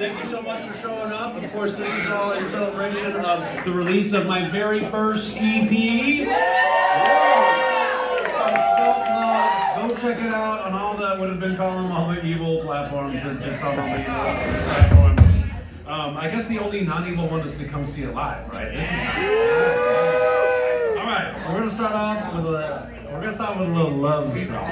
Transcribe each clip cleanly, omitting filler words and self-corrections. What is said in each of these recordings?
Thank you so much for showing up. Of course, this is all in celebration of the release of my very first EP. It's called Self-Love. Go check it out on all the, what have been calling all the evil platforms. It's on all the evil platforms. I guess the only non-evil one is to come see it live, right? This is all right. So we're gonna start off with a little love song.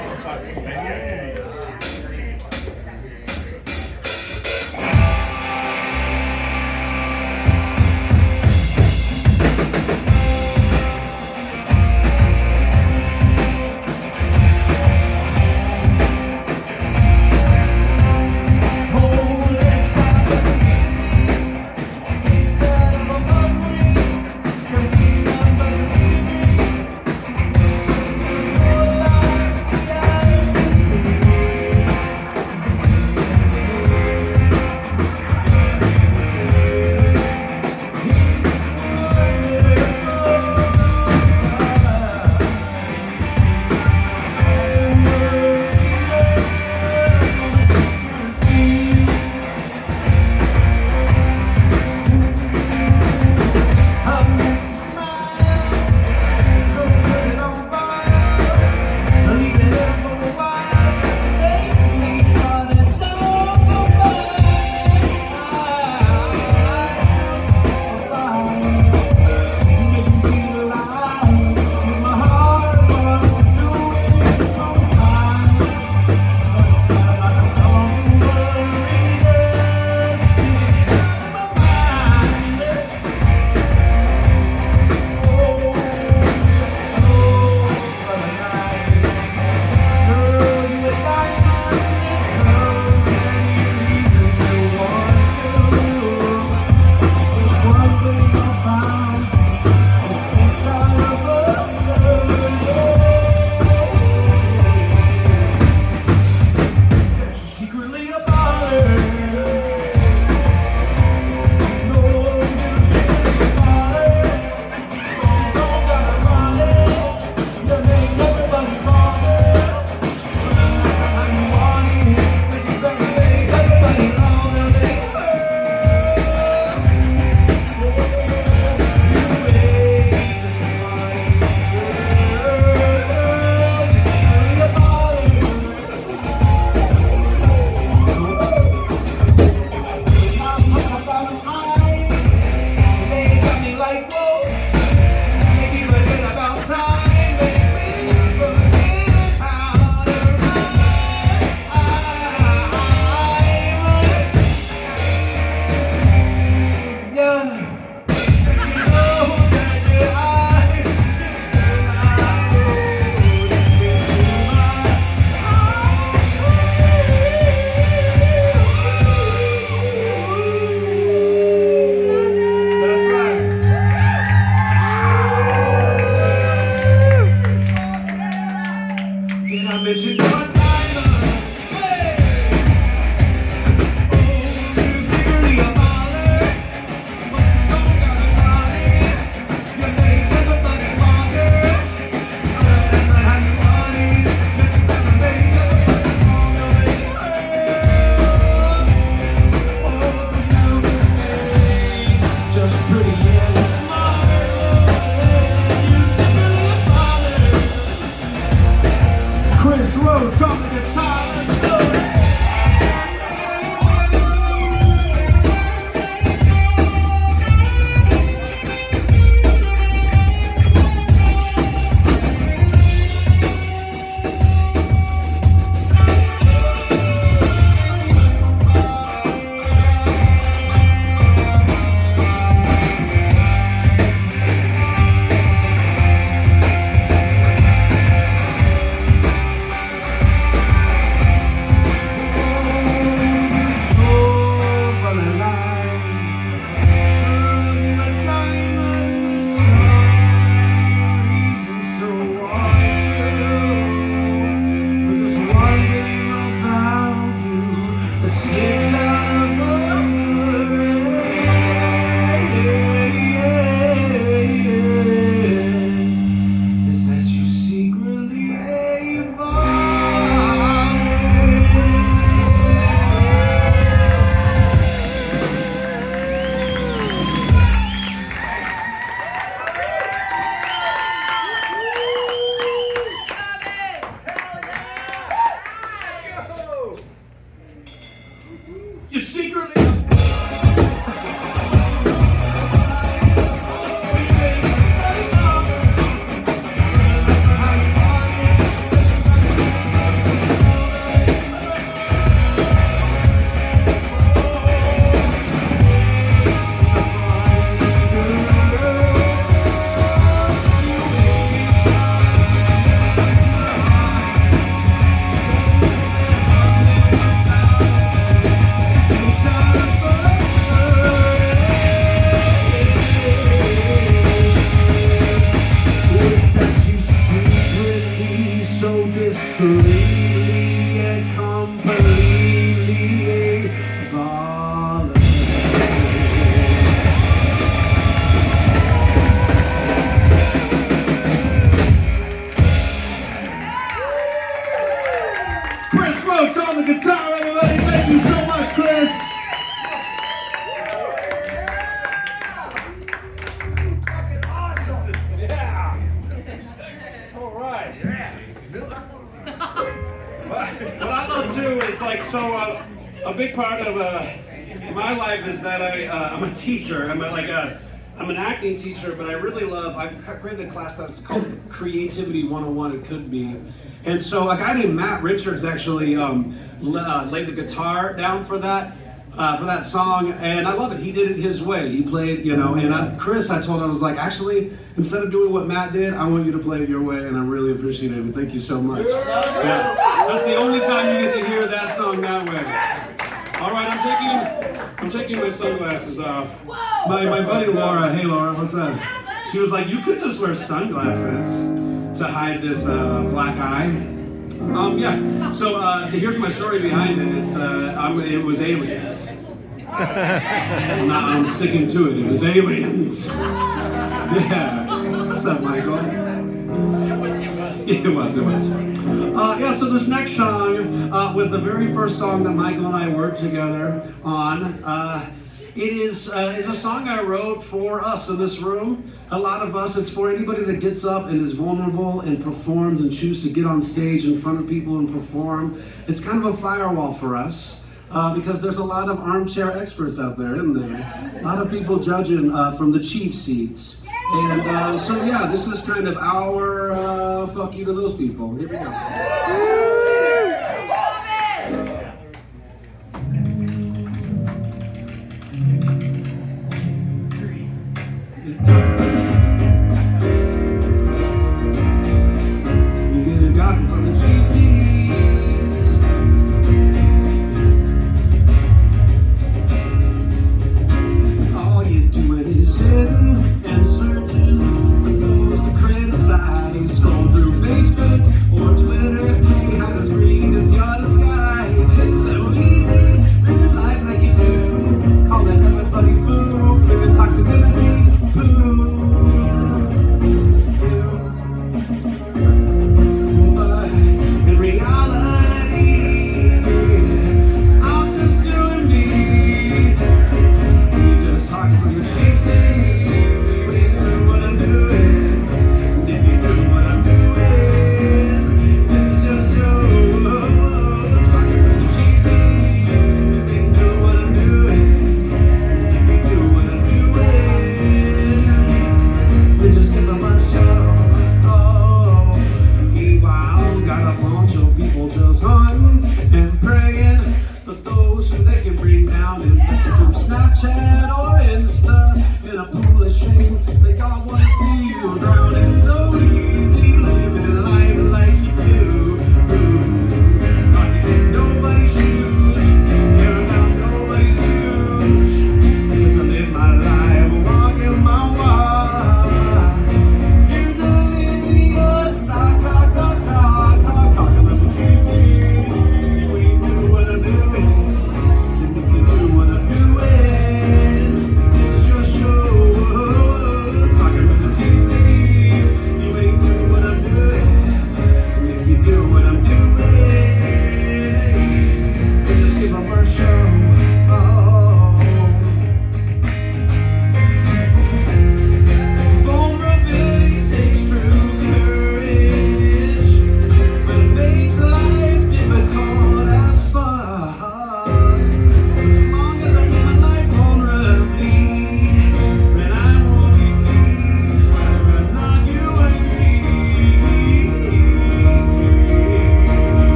You secretly. On the guitar, everybody. Thank you so much, Chris. Fucking awesome. Yeah. All right. Yeah. What I love too is like a big part of my life is that I'm a teacher. I'm an acting teacher, but I really love. I've created a class that's called Creativity 101. It could be. And so a guy named Matt Richards actually laid the guitar down for that song, and I love it. He did it his way. He played, and Chris, I told him, I was like, actually, instead of doing what Matt did, I want you to play it your way, and I really appreciate it. Thank you so much. Yeah. That's the only time you get to hear that song that way. All right, I'm taking my sunglasses off. My buddy Laura, hey Laura, what's up? She was like, you could just wear sunglasses to hide this black eye. Yeah. So here's my story behind it. It was aliens. I'm sticking to it. It was aliens. Yeah. What's up, Michael? It was. Yeah. So this next song was the very first song that Michael and I worked together on. It is a song I wrote for us in this room. A lot of us, it's for anybody that gets up and is vulnerable and performs and chooses to get on stage in front of people and perform. It's kind of a firewall for us because there's a lot of armchair experts out there, isn't there? A lot of people judging from the cheap seats. And so yeah, this is kind of our fuck you to those people. Here we go.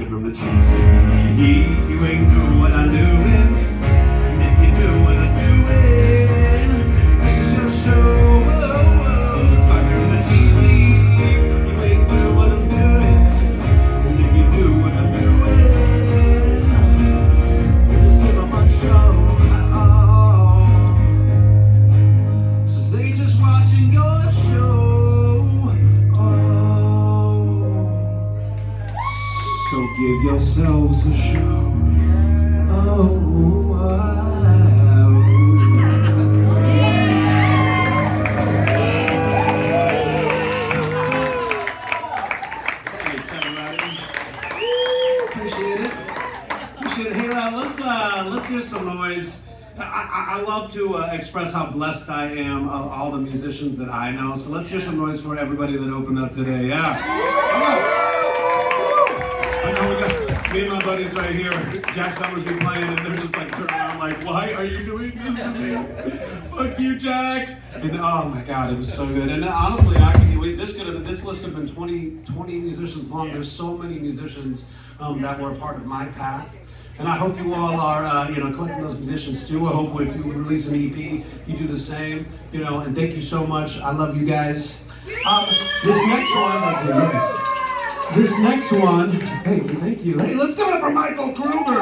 Talking from the cheap seats. You ain't doing what I'm doing. If you do what I'm doing, this is your show. Talking from the cheap seats. You ain't doing what I'm doing. And if you do what I'm doing, just give them a show. Since they just watching your show. So give yourselves a show. Oh, wow. Thanks, everybody. Appreciate it. Appreciate it. Hey, let's hear some noise. I love to express how blessed I am of all the musicians that I know. So let's hear some noise for everybody that opened up today. Yeah. I know we got me and my buddies right here. Jack Summers be playing, and they're just like turning around like, why are you doing this to me? Fuck you, Jack. And oh my God, it was so good. And honestly, this list could have been 20 musicians long. There's so many musicians that were a part of my path. And I hope you all are, collecting those musicians too. I hope if you release an EP, you do the same. And thank you so much. I love you guys. This next one, hey, thank you. Hey, let's give it up for Michael Kruger.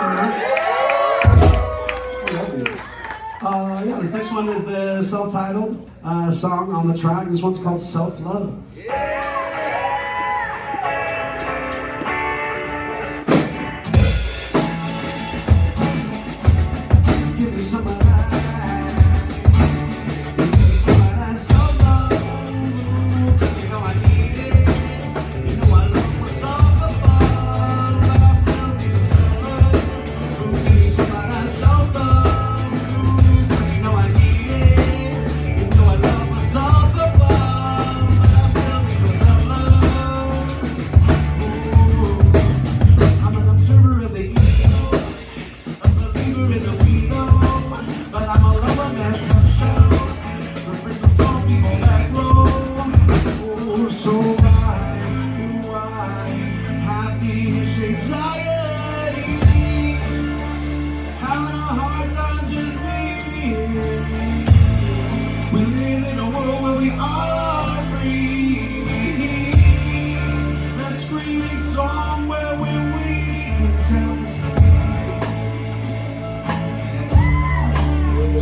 This next one is the self-titled song on the track. This one's called Self-Love.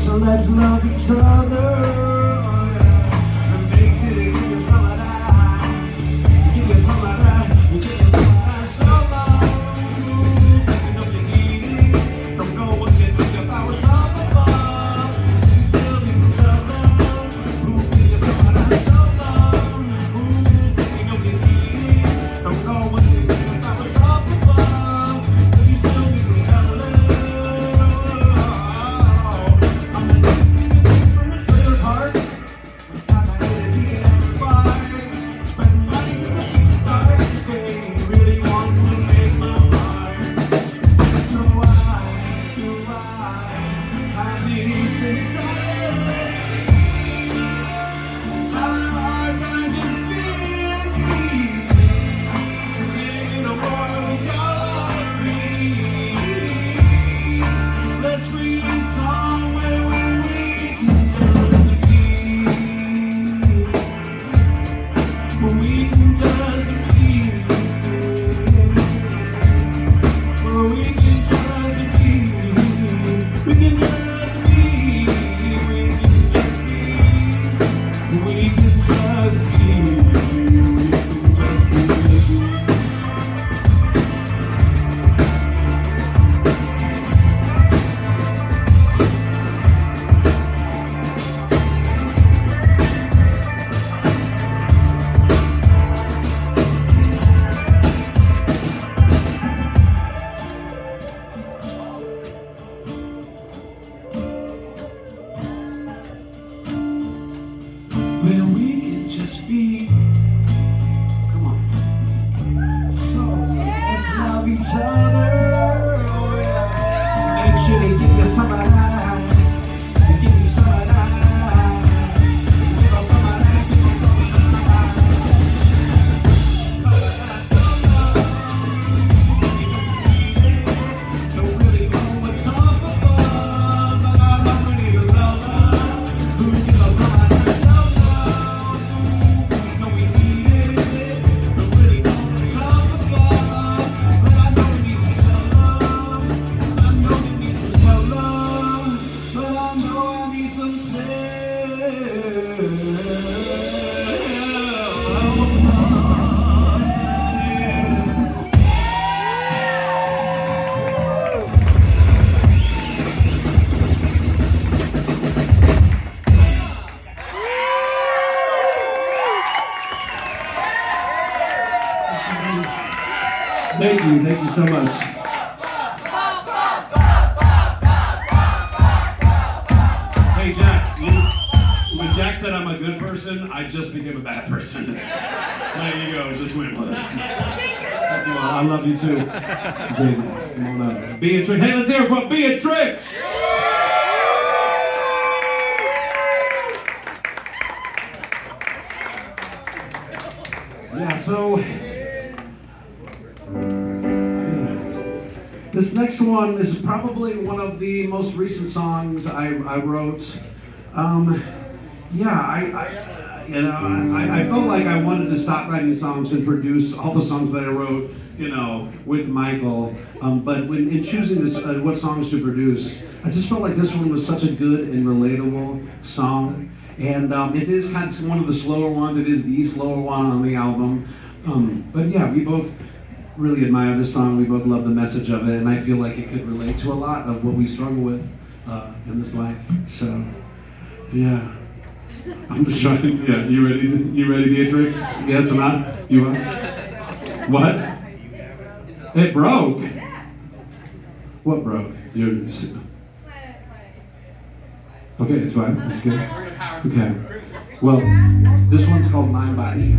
So let's love each other. And makes it give you some of that. Give you some of that. Give you some of that. So long. You know you need it. Don't go and get to your powers from above. You still need some self-love. Give you some of that. So long. You know you need it. Don't go and get to your powers from above. You still need some self-love. From the trailer park. Thank you so much. Hey Jack, when Jack said I'm a good person, I just became a bad person. There you go, just went with it. I love you too. Jaden, come on up. Beatrix, hey, let's hear it from Beatrix! Yeah, so this next one is probably one of the most recent songs I wrote. I felt like I wanted to stop writing songs and produce all the songs that I wrote, with Michael. But in choosing this, what songs to produce, I just felt like this one was such a good and relatable song. And it is kind of one of the slower ones. It is the slower one on the album. But yeah, we both really admire this song. We both love the message of it, and I feel like it could relate to a lot of what we struggle with in this life. So, yeah. I'm just trying. Yeah, you ready? You ready, Beatrix? Yes or not? You are? What? It broke. What broke? Okay, it's fine. It's good. Okay. Well, this one's called Mind Body.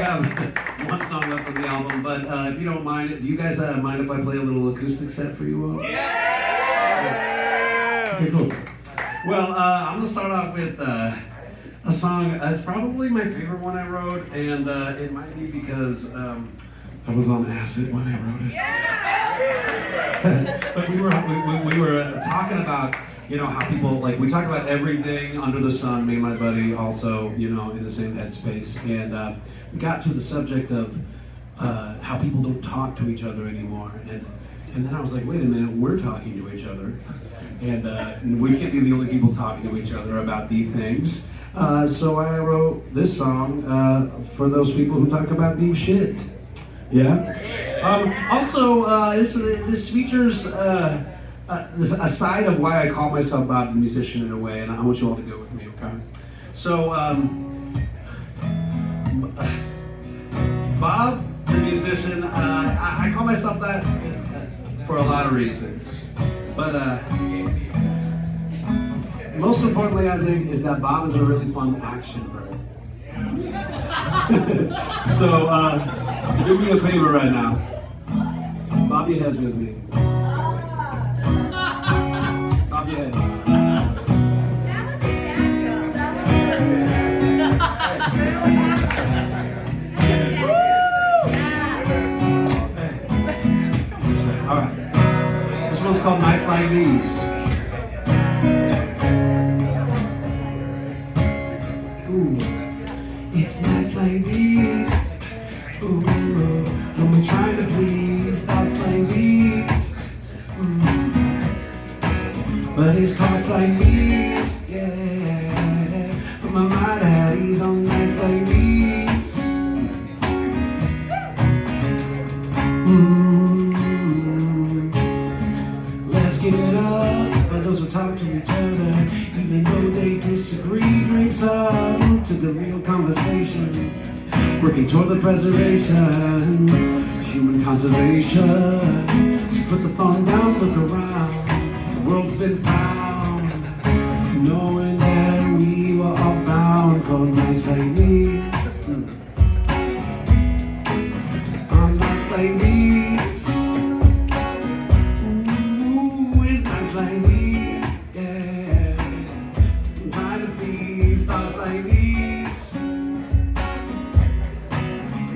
have one song left on the album, but if you don't mind, do you guys mind if I play a little acoustic set for you all? Yeah! Okay, cool. Well, I'm gonna start off with a song. It's probably my favorite one I wrote, and it might be because I was on acid when I wrote it. But we were talking about, you know, how people, like, we talk about everything under the sun, me and my buddy also, you know, in the same headspace. And we got to the subject of how people don't talk to each other anymore. And then I was like, wait a minute, we're talking to each other. And we can't be the only people talking to each other about deep things. So I wrote this song for those people who talk about deep shit. Yeah? Also, this features a side of why I call myself Bob the musician in a way, and I want you all to go with me, okay? So, Bob the musician, I call myself that for a lot of reasons. But most importantly, I think, is that Bob is a really fun action bird. So, do me a favor right now. Bob your heads with me. Bob your heads. All right. This one's called Nights Like These. Ooh. It's nights like these. Ooh. When we're trying to please, thoughts like these. But it's talks like these, yeah. Put my mind at ease on nights like these. Let's give it up for those who talk to each other, even though they disagree. Drinks up to the real conversation, working toward the preservation, human conservation. So put the phone down, look around. The world's been found, knowing that we were all bound for nights like these. On nights like these. Ooh, it's nights like these, yeah. I'm trying to please, thoughts like these.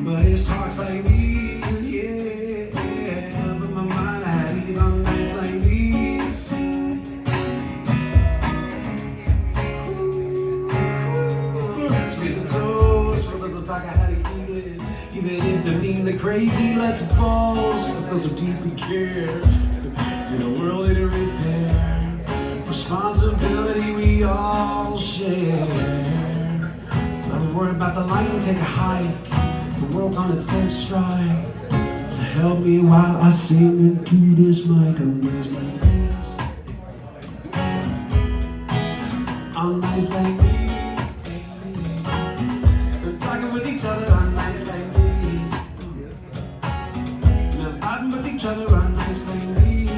But it's talks like these, yeah. But my mind at ease on nights like these. Let's raise a toast for those who talk about how they feel it. Even if they mean they're crazy, let's boast for those who deeply care. In a world in repair, responsibility we all share. So don't worry about the lights and take a hike. The world's on its third strike. So help me while I sing into this mic on nights like this. On nights like these. We're talking with each other on nights like these. We're vibing with each other on nights like these.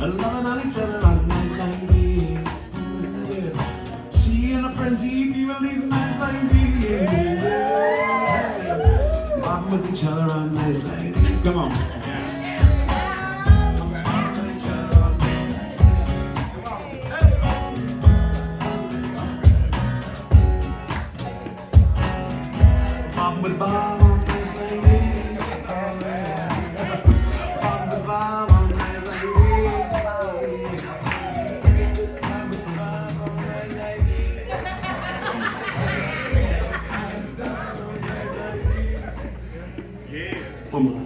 Loving on each other on nights like these. Seeing a frenzy, people these nights like these. Vibing with each other on nights like these. Come on. Vibing with Bob on nights like these. Vibing with Bob on nights like these. One more.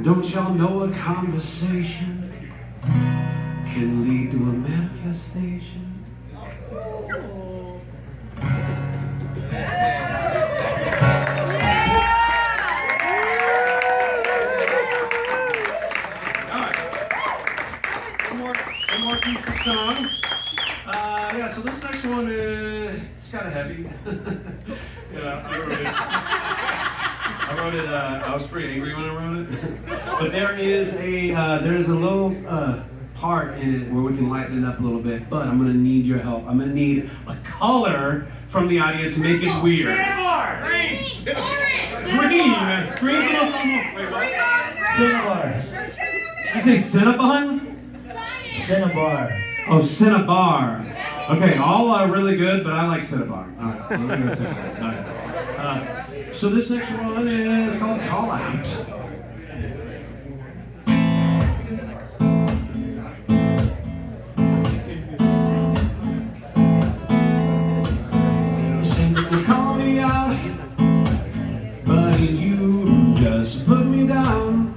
Don't y'all know a conversation can lead to a manifestation? One more acoustic song. Yeah, so this next one is kind of heavy. Yeah, I wrote wrote it. I was pretty angry when I wrote it. But there's a little part in it where we can lighten it up a little bit. But I'm gonna need your help. I'm gonna need a color from the audience to make it weird. Green. Green. Wait, what? Cinnabar. Did you say Cinnabon? Cinnabar. Oh, Cinnabar. Okay, all are really good, but I like Cinnabar. All right, I'm gonna say that. All right. So this next one is called Call Out. You say that you call me out, but you just put me down.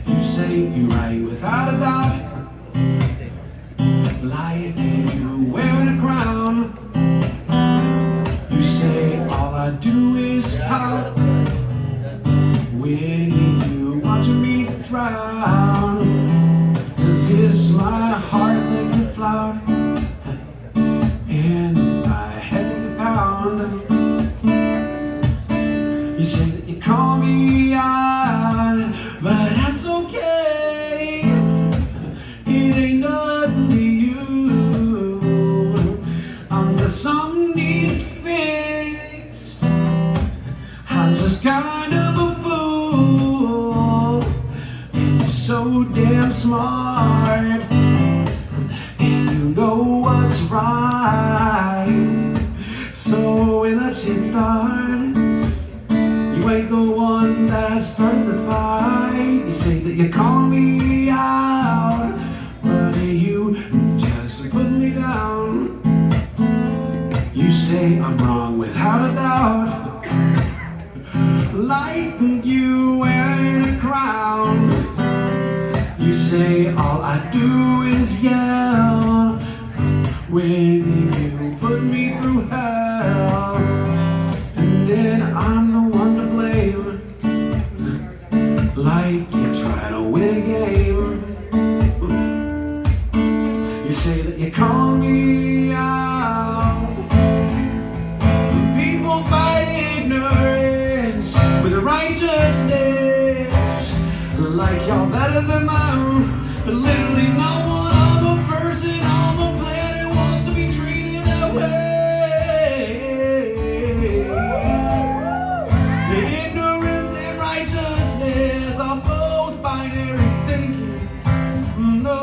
You say you're right without a doubt. Like you wearing a crown. You say all I do is pout when you watching me drown. Cause it's my heart that can flout and my head that can pound. You say that you call me out, but that's okay. It ain't nothing to you. Something needs fixed. I'm just kind of a fool, and you're so damn smart, and you know what's right. So when that shit starts, you ain't the one that started the fight. You say that you call me out, but you just put me down. You say I'm wrong without a doubt, like you wearing a crown. You say all I do is yell when you put me through hell, and then I'm the one to blame, like you're trying to win a game. You say that you call me out. Righteousness, like y'all better than them, but literally not one other person on the planet wants to be treated that way. The ignorance and righteousness are both binary thinking. No,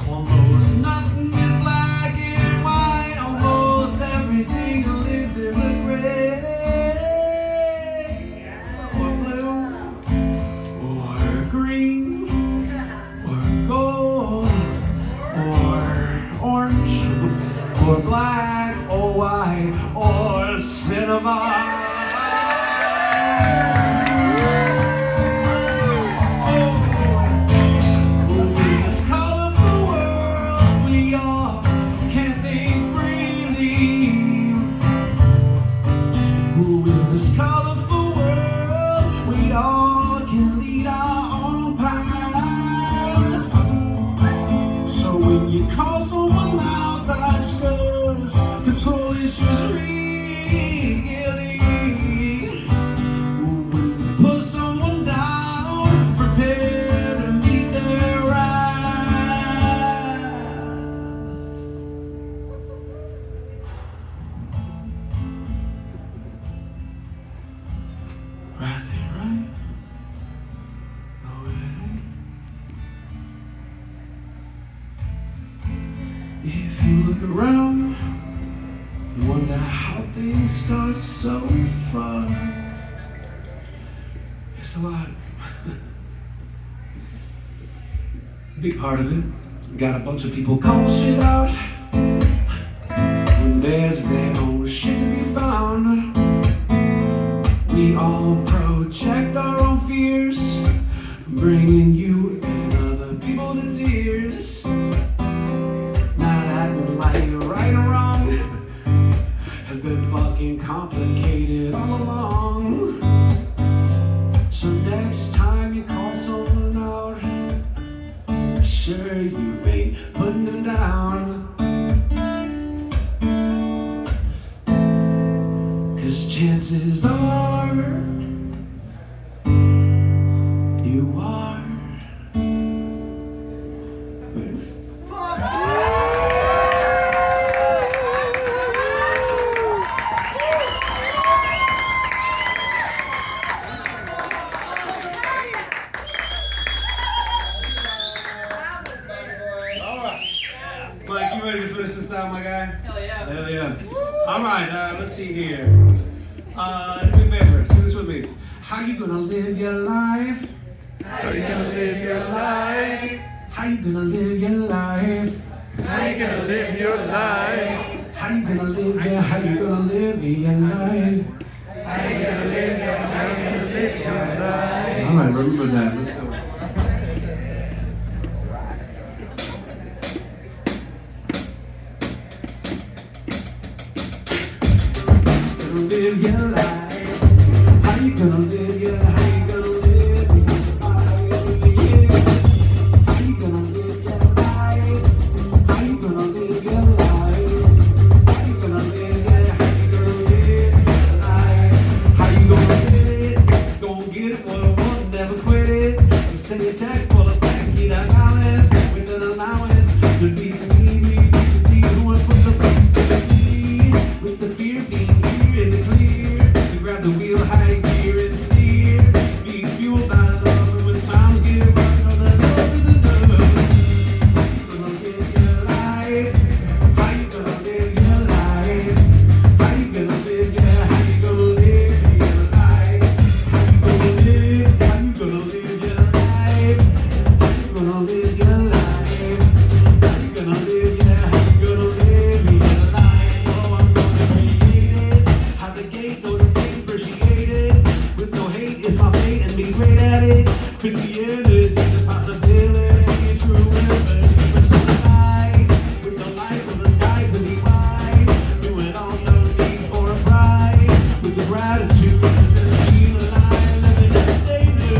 almost nothing is black and white. Almost everything lives in the gray. Or black, or white, or cinema. In this colorful world, we all can think freely. In this colorful world, we all can lead our own path. So when you call someone out, that's just control issues really. When you put someone down, prepare to meet their wrath. Right there, right? No, it ain't. If you look around, you wonder how things start so far. It's a lot. Big part of it. Got a bunch of people calling shit out when there's their own shit to be found. We all project our own fears, bringing you and other people to tears. Like right or wrong have been fucking complicated all along. So next time you call someone out, sure you ain't putting them down. 'Cause chances chances are you are. Thanks. Mike, you ready to finish this out, my guy? Hell yeah. Hell yeah. All right, let's see here. Do me a favor, sing this with me. How you gonna live your life? How you gonna live your life? How you gonna live your life? How you gonna live your life? How you gonna live your, how you gonna live your life? How you gonna live your, how you gonna live your life? All right, remember that. Let's go. Live your life. How you gonna live your life? How you gonna live your life? How you gonna live your life? How you gonna live your life? How you gonna live your, how you gonna live your life? How you gonna live it? Gonna get it, what I want, never quit it. And send your check for the back, get that balance with an allowance to be me, who was supposed to be with the fear being here in the clear. You grab the wheel, high gear and steer. Being fueled by love, and when times get rough, know that love is enough. How you gonna live your life? How you gonna live your life? How you gonna live your, how you gonna live your life? How you gonna live? How you gonna live your life? How you gonna live your life? How you gonna live your, how you gonna live your life? Oh, I'm gonna create it. How the gate, go to gate, appreciate it. With no hate, it's my fate and be great at it. Pick the energy, the possibility, true ability. With no lies, with no light from the skies and be wise. Do it all, no need for a prize. With the gratitude, just feel alive, living everyday new.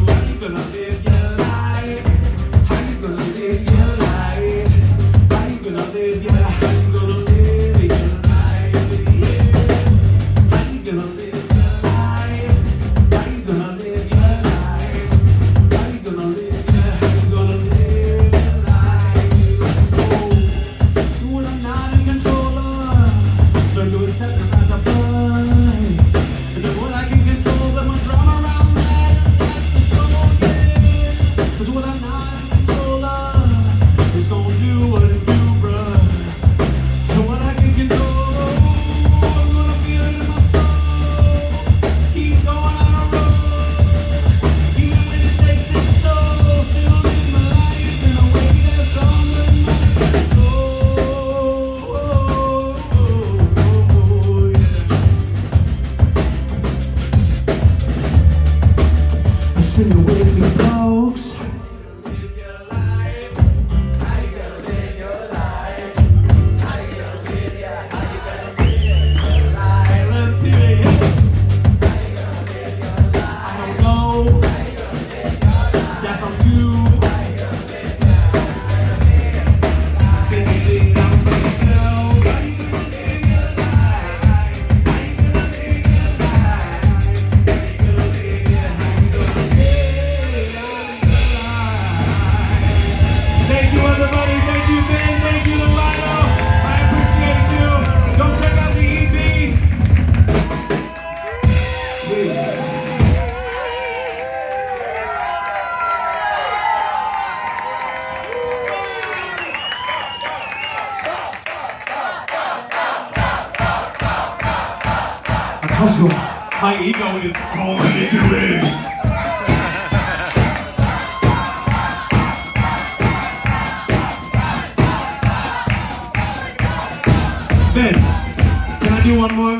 How you gonna live your life? How you gonna live your life? How you gonna live your, how you gonna live your life? Yeah. How you gonna live your life? How you gonna live your life? How you gonna live your, how you gonna live your life? Oh, when I'm not in control of, learn to accept it as I find. And then when I can control them, I drum around that, and that's the song, yeah. 'Cause when I'm not in control of, it's gonna do what it do, bruh. So when I can control, I'm gonna feel it in my soul. Keep going on a road, even when it takes it slow. Still live my life in a way that's under my control. Yeah. Sing it with me, folks. Live your life. How you gonna live your life? How you gonna live your, how you gonna live your life? Let's see it. How you gonna live your life? I don't know. How you gonna live your life? That's on you. How you gonna live your life? Can you live out for yourself? How you gonna live your life? How you gonna live your life? How you gonna live your, how you gonna live your life? Thank you, everybody. Thank you, Ben. Thank you, Rino. I appreciate you. Go check out the EP. Please. I told you, my ego is already too big. Ben, can I do one more?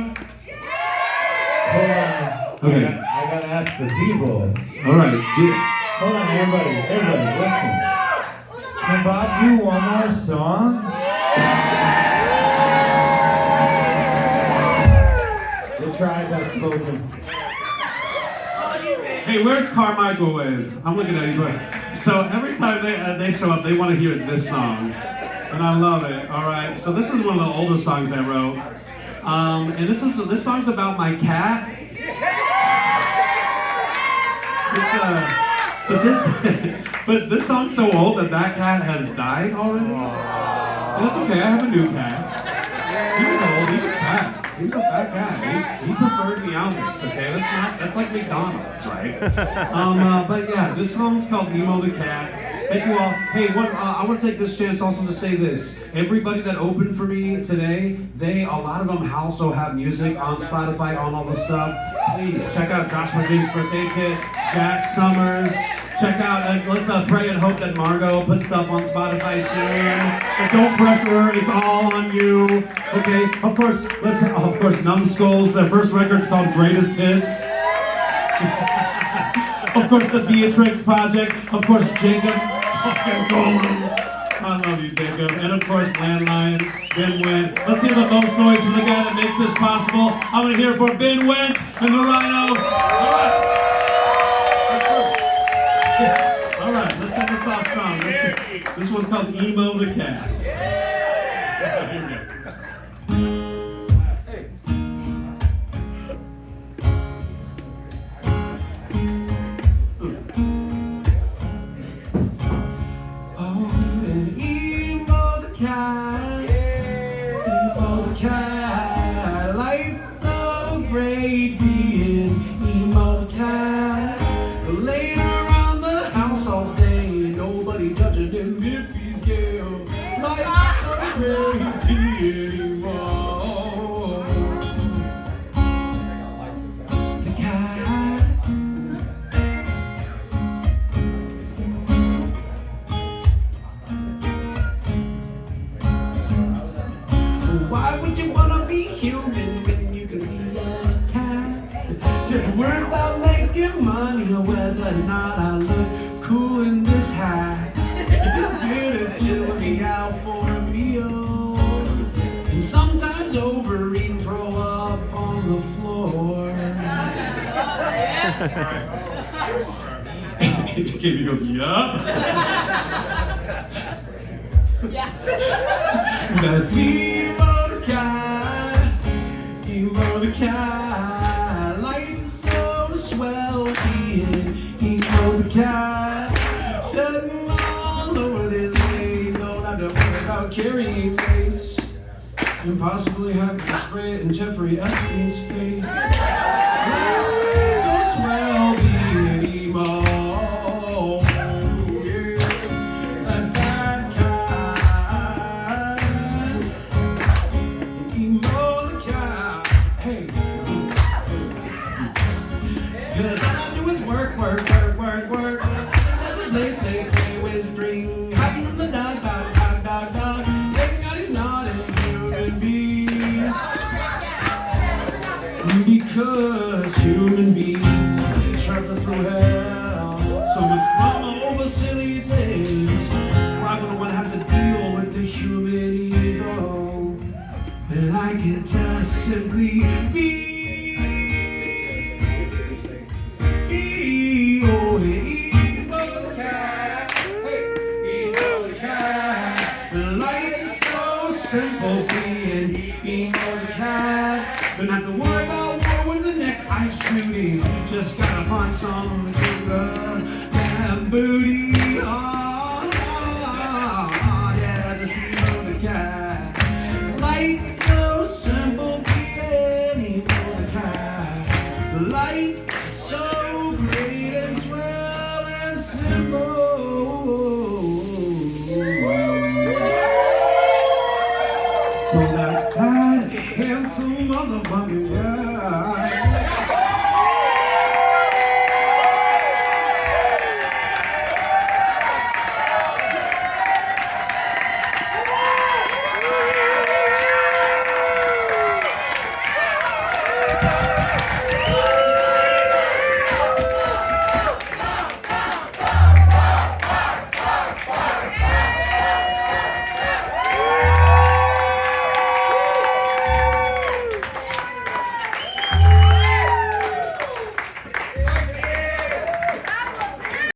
Hold on. Okay. I gotta ask the people. All right. Yeah. Hold on, everybody, listen. Can Bob do one more song? The tribe has spoken. Hey, where's Carmichael Wave? I'm looking at you. But so every time they show up, they want to hear this song, and I love it. All right. So this is one of the older songs I wrote. And this song's about my cat. But this song's so old that cat has died already. And that's okay. I have a new cat. He was old. He was fat. He was a fat cat. He preferred the Almonds. Okay, that's like McDonald's, right? But yeah, this song's called "Emo the Cat." Thank you all. Hey, I want to take this chance also to say this. Everybody that opened for me today, a lot of them also have music on Spotify, on all this stuff. Please check out Joshua James First Aid Kit, Jack Summers. Check out, let's pray and hope that Margot puts stuff on Spotify soon. But don't pressure her, it's all on you. Okay, of course, Numbskulls, their first record's called Greatest Hits. Of course, the Beatrix Project. Of course, Jacob. Fucking Golden. I love you, Jacob. And of course, Landline, Ben Wendt. Let's hear the most noise from the guy that makes this possible. I want to hear for Ben Wendt and the Rino. All right. All right, let's sing this off strong. This one's called Emo the Cat. Here we go. Oh, and Emo the cat, Emo the cat, life's so great being Emo the cat. Later all day, nobody judging him if he's gay. Life's so great anymore. The cat. Why would you wanna be human when you can be a cat? Just worry about making money or whether or not I look cool in this hat. Just good at chilling me out for a meal. And sometimes overeat and throw up on the floor. Katie goes, yup. Yeah. That's Emo the cat, Emo the cat. Life's so swell being Emo the cat. Shedding all over this place, don't have to worry about carrying face. And possibly have to spray it in Jeffrey Epstein's face. So swell being emo. Yeah. That fat cat. Emo the cat. Hey. 'Cause all I do is work. Play with a string. Hiding from the dog. Taking out he's not a human being. Because human beings travel through hell. So much drama over silly things. Why would one have to deal with the human ego? When I could just simply be. Simple being Emo the cat. Don't have to worry about war when's the next ice shooting. Just gotta find some sugar and booty. Oh, yeah, just Emo the cat. Life's so simple being Emo the cat. Life so great.